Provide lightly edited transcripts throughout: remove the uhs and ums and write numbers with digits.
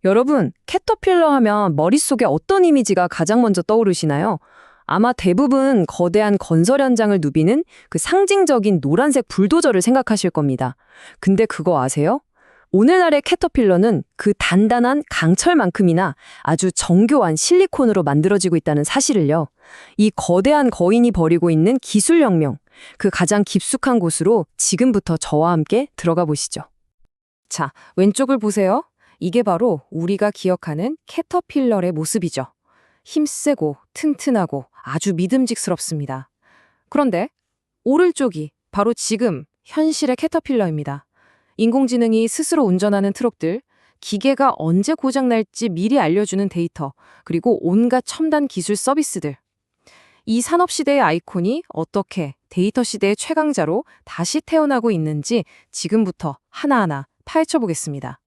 여러분, 캐터필러 하면 머릿속에 어떤 이미지가 가장 먼저 떠오르시나요? 아마 대부분 거대한 건설 현장을 누비는 그 상징적인 노란색 불도저를 생각하실 겁니다. 근데 그거 아세요? 오늘날의 캐터필러는 그 단단한 강철만큼이나 아주 정교한 실리콘으로 만들어지고 있다는 사실을요. 이 거대한 거인이 벌이고 있는 기술혁명, 그 가장 깊숙한 곳으로 지금부터 저와 함께 들어가 보시죠. 자, 왼쪽을 보세요. 이게 바로 우리가 기억하는 캐터필러의 모습이죠. 힘세고 튼튼하고 아주 믿음직스럽습니다. 그런데 오른쪽이 바로 지금 현실의 캐터필러입니다. 인공지능이 스스로 운전하는 트럭들, 기계가 언제 고장날지 미리 알려주는 데이터, 그리고 온갖 첨단 기술 서비스들. 이 산업시대의 아이콘이 어떻게 데이터 시대의 최강자로 다시 태어나고 있는지 지금부터 하나하나 파헤쳐 보겠습니다.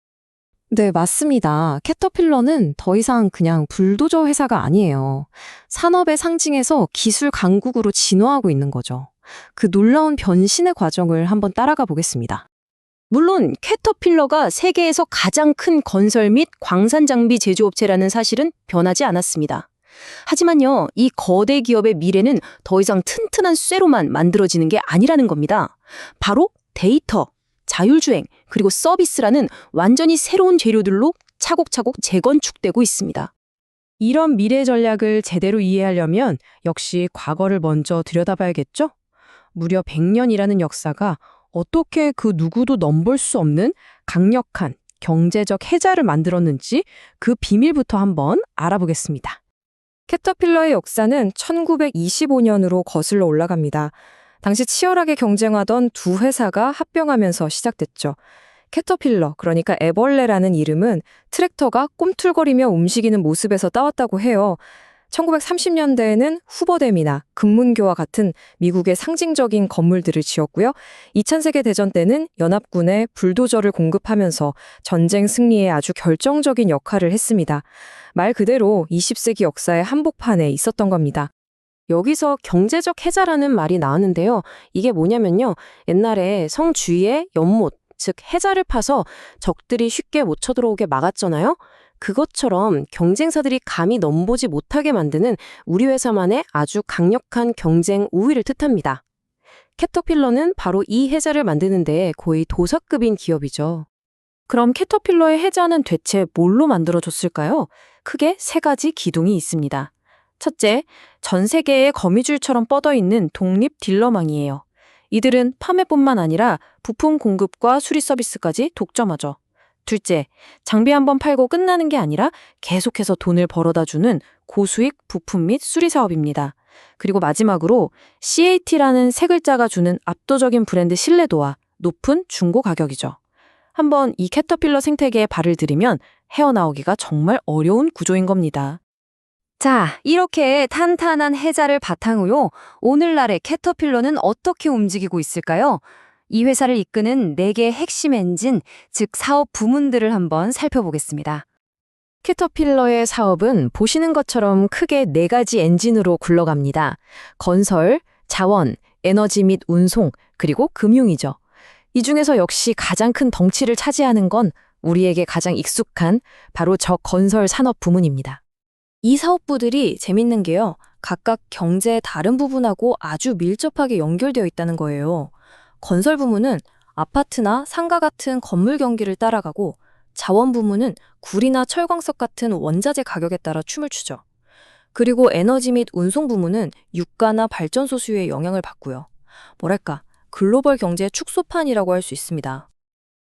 네, 맞습니다. 캐터필러는 더 이상 그냥 불도저 회사가 아니에요. 산업의 상징에서 기술 강국으로 진화하고 있는 거죠. 그 놀라운 변신의 과정을 한번 따라가 보겠습니다. 물론 캐터필러가 세계에서 가장 큰 건설 및 광산 장비 제조업체라는 사실은 변하지 않았습니다. 하지만요, 이 거대 기업의 미래는 더 이상 튼튼한 쇠로만 만들어지는 게 아니라는 겁니다. 바로 데이터, 자율주행, 그리고 서비스라는 완전히 새로운 재료들로 차곡차곡 재건축되고 있습니다. 이런 미래 전략을 제대로 이해하려면 역시 과거를 먼저 들여다봐야겠죠? 무려 100년이라는 역사가 어떻게 그 누구도 넘볼 수 없는 강력한 경제적 해자를 만들었는지 그 비밀부터 한번 알아보겠습니다. 캐터필러의 역사는 1925년으로 거슬러 올라갑니다. 당시 치열하게 경쟁하던 두 회사가 합병하면서 시작됐죠. 캐터필러, 그러니까 애벌레라는 이름은 트랙터가 꿈틀거리며 움직이는 모습에서 따왔다고 해요. 1930년대에는 후버댐이나 금문교와 같은 미국의 상징적인 건물들을 지었고요. 2차 세계대전 때는 연합군에 불도저를 공급하면서 전쟁 승리에 아주 결정적인 역할을 했습니다. 말 그대로 20세기 역사의 한복판에 있었던 겁니다. 여기서 경제적 해자라는 말이 나왔는데요. 이게 뭐냐면요. 옛날에 성 주위에 연못, 즉 해자를 파서 적들이 쉽게 못 쳐들어오게 막았잖아요. 그것처럼 경쟁사들이 감히 넘보지 못하게 만드는 우리 회사만의 아주 강력한 경쟁 우위를 뜻합니다. 캐터필러는 바로 이 해자를 만드는 데 거의 도사급인 기업이죠. 그럼 캐터필러의 해자는 대체 뭘로 만들어졌을까요? 크게 세 가지 기둥이 있습니다. 첫째, 전 세계에 거미줄처럼 뻗어있는 독립 딜러망이에요. 이들은 판매뿐만 아니라 부품 공급과 수리 서비스까지 독점하죠. 둘째, 장비 한번 팔고 끝나는 게 아니라 계속해서 돈을 벌어다주는 고수익 부품 및 수리 사업입니다. 그리고 마지막으로 CAT라는 세 글자가 주는 압도적인 브랜드 신뢰도와 높은 중고 가격이죠. 한번 이 캐터필러 생태계에 발을 들이면 헤어나오기가 정말 어려운 구조인 겁니다. 자, 이렇게 탄탄한 해자를 바탕으로 오늘날의 캐터필러는 어떻게 움직이고 있을까요? 이 회사를 이끄는 4개의 핵심 엔진, 즉 사업 부문들을 한번 살펴보겠습니다. 캐터필러의 사업은 보시는 것처럼 크게 4가지 엔진으로 굴러갑니다. 건설, 자원, 에너지 및 운송, 그리고 금융이죠. 이 중에서 역시 가장 큰 덩치를 차지하는 건 우리에게 가장 익숙한 바로 저 건설 산업 부문입니다. 이 사업부들이 재밌는 게요. 각각 경제의 다른 부분하고 아주 밀접하게 연결되어 있다는 거예요. 건설 부문은 아파트나 상가 같은 건물 경기를 따라가고 자원 부문은 구리나 철광석 같은 원자재 가격에 따라 춤을 추죠. 그리고 에너지 및 운송 부문은 유가나 발전소 수요에 영향을 받고요. 뭐랄까, 글로벌 경제의 축소판이라고 할 수 있습니다.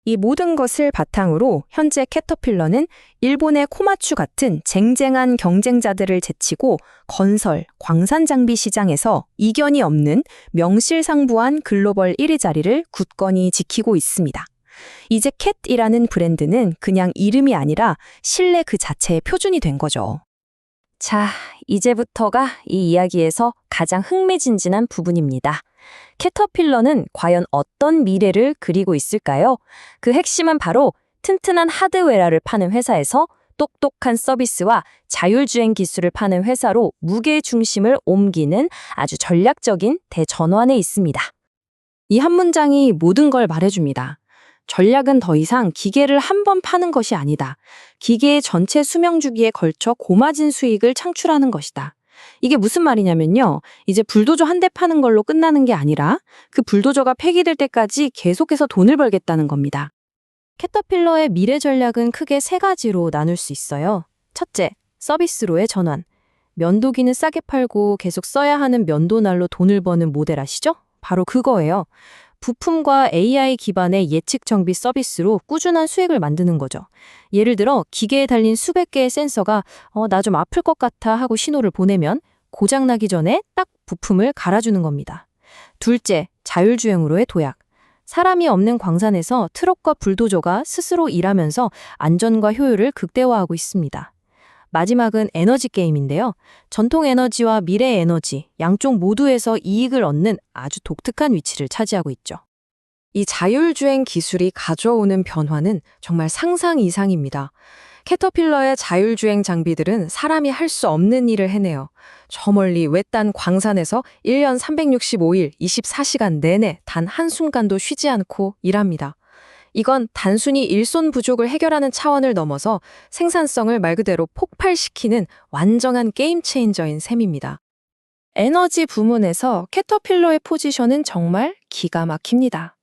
이 모든 것을 바탕으로 현재 캐터필러는 일본의 코마추 같은 쟁쟁한 경쟁자들을 제치고 건설, 광산 장비 시장에서 이견이 없는 명실상부한 글로벌 1위 자리를 굳건히 지키고 있습니다. 이제 캣이라는 브랜드는 그냥 이름이 아니라 신뢰 그 자체의 표준이 된 거죠. 자, 이제부터가 이 이야기에서 가장 흥미진진한 부분입니다. 캐터필러는 과연 어떤 미래를 그리고 있을까요? 그 핵심은 바로 튼튼한 하드웨어를 파는 회사에서 똑똑한 서비스와 자율주행 기술을 파는 회사로 무게 중심을 옮기는 아주 전략적인 대전환에 있습니다. 이 한 문장이 모든 걸 말해줍니다. 전략은 더 이상 기계를 한 번 파는 것이 아니다. 기계의 전체 수명 주기에 걸쳐 고마진 수익을 창출하는 것이다. 이게 무슨 말이냐면요. 이제 불도저 한 대 파는 걸로 끝나는 게 아니라 그 불도저가 폐기될 때까지 계속해서 돈을 벌겠다는 겁니다. 캐터필러의 미래 전략은 크게 세 가지로 나눌 수 있어요. 첫째, 서비스로의 전환. 면도기는 싸게 팔고 계속 써야 하는 면도날로 돈을 버는 모델 아시죠? 바로 그거예요. 부품과 AI 기반의 예측 정비 서비스로 꾸준한 수익을 만드는 거죠. 예를 들어 기계에 달린 수백 개의 센서가 나 좀 아플 것 같아 하고 신호를 보내면 고장 나기 전에 딱 부품을 갈아주는 겁니다. 둘째, 자율주행으로의 도약. 사람이 없는 광산에서 트럭과 불도저가 스스로 일하면서 안전과 효율을 극대화하고 있습니다. 마지막은 에너지 게임인데요. 전통 에너지와 미래 에너지, 양쪽 모두에서 이익을 얻는 아주 독특한 위치를 차지하고 있죠. 이 자율주행 기술이 가져오는 변화는 정말 상상 이상입니다. 캐터필러의 자율주행 장비들은 사람이 할 수 없는 일을 해내요. 저 멀리 외딴 광산에서 1년 365일 24시간 내내 단 한순간도 쉬지 않고 일합니다. 이건 단순히 일손 부족을 해결하는 차원을 넘어서 생산성을 말 그대로 폭발시키는 완전한 게임 체인저인 셈입니다. 에너지 부문에서 캐터필러의 포지션은 정말 기가 막힙니다.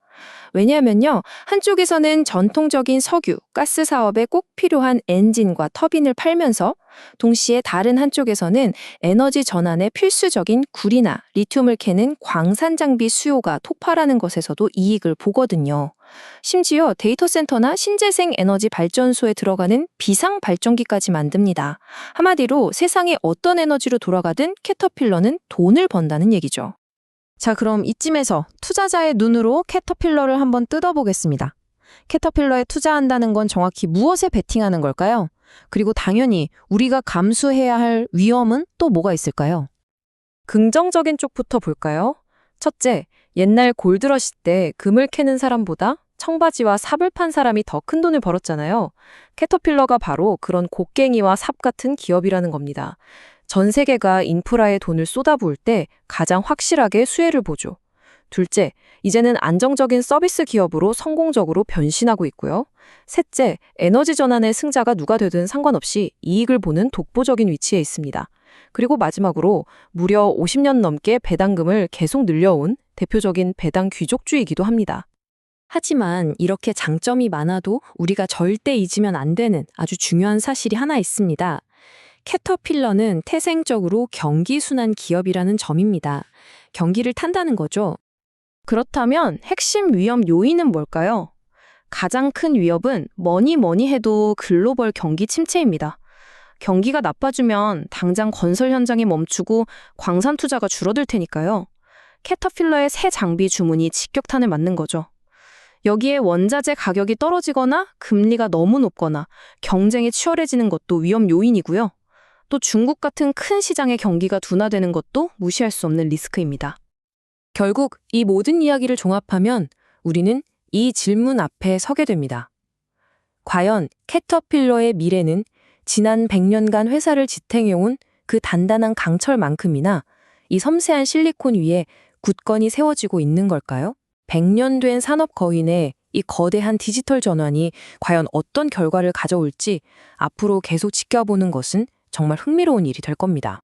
왜냐하면요, 한쪽에서는 전통적인 석유, 가스 사업에 꼭 필요한 엔진과 터빈을 팔면서 동시에 다른 한쪽에서는 에너지 전환에 필수적인 구리나 리튬을 캐는 광산 장비 수요가 폭발하는 것에서도 이익을 보거든요. 심지어 데이터 센터나 신재생 에너지 발전소에 들어가는 비상 발전기까지 만듭니다. 한마디로 세상에 어떤 에너지로 돌아가든 캐터필러는 돈을 번다는 얘기죠. 자, 그럼 이쯤에서 투자자의 눈으로 캐터필러를 한번 뜯어보겠습니다. 캐터필러에 투자한다는 건 정확히 무엇에 베팅하는 걸까요? 그리고 당연히 우리가 감수해야 할 위험은 또 뭐가 있을까요? 긍정적인 쪽부터 볼까요? 첫째, 옛날 골드러시 때 금을 캐는 사람보다 청바지와 삽을 판 사람이 더 큰 돈을 벌었잖아요. 캐터필러가 바로 그런 곡괭이와 삽 같은 기업이라는 겁니다. 전 세계가 인프라에 돈을 쏟아부을 때 가장 확실하게 수혜를 보죠. 둘째, 이제는 안정적인 서비스 기업으로 성공적으로 변신하고 있고요. 셋째, 에너지 전환의 승자가 누가 되든 상관없이 이익을 보는 독보적인 위치에 있습니다. 그리고 마지막으로 무려 50년 넘게 배당금을 계속 늘려온 대표적인 배당 귀족주이기도 합니다. 하지만 이렇게 장점이 많아도 우리가 절대 잊으면 안 되는 아주 중요한 사실이 하나 있습니다. 캐터필러는 태생적으로 경기순환 기업이라는 점입니다. 경기를 탄다는 거죠. 그렇다면 핵심 위험 요인은 뭘까요? 가장 큰 위협은 뭐니 해도 글로벌 경기 침체입니다. 경기가 나빠지면 당장 건설 현장이 멈추고 광산 투자가 줄어들 테니까요. 캐터필러의 새 장비 주문이 직격탄을 맞는 거죠. 여기에 원자재 가격이 떨어지거나 금리가 너무 높거나 경쟁이 치열해지는 것도 위험 요인이고요. 또 중국 같은 큰 시장의 경기가 둔화되는 것도 무시할 수 없는 리스크입니다. 결국 이 모든 이야기를 종합하면 우리는 이 질문 앞에 서게 됩니다. 과연 캐터필러의 미래는 지난 100년간 회사를 지탱해온 그 단단한 강철만큼이나 이 섬세한 실리콘 위에 굳건히 세워지고 있는 걸까요? 100년 된 산업 거인의 이 거대한 디지털 전환이 과연 어떤 결과를 가져올지 앞으로 계속 지켜보는 것은 정말 흥미로운 일이 될 겁니다.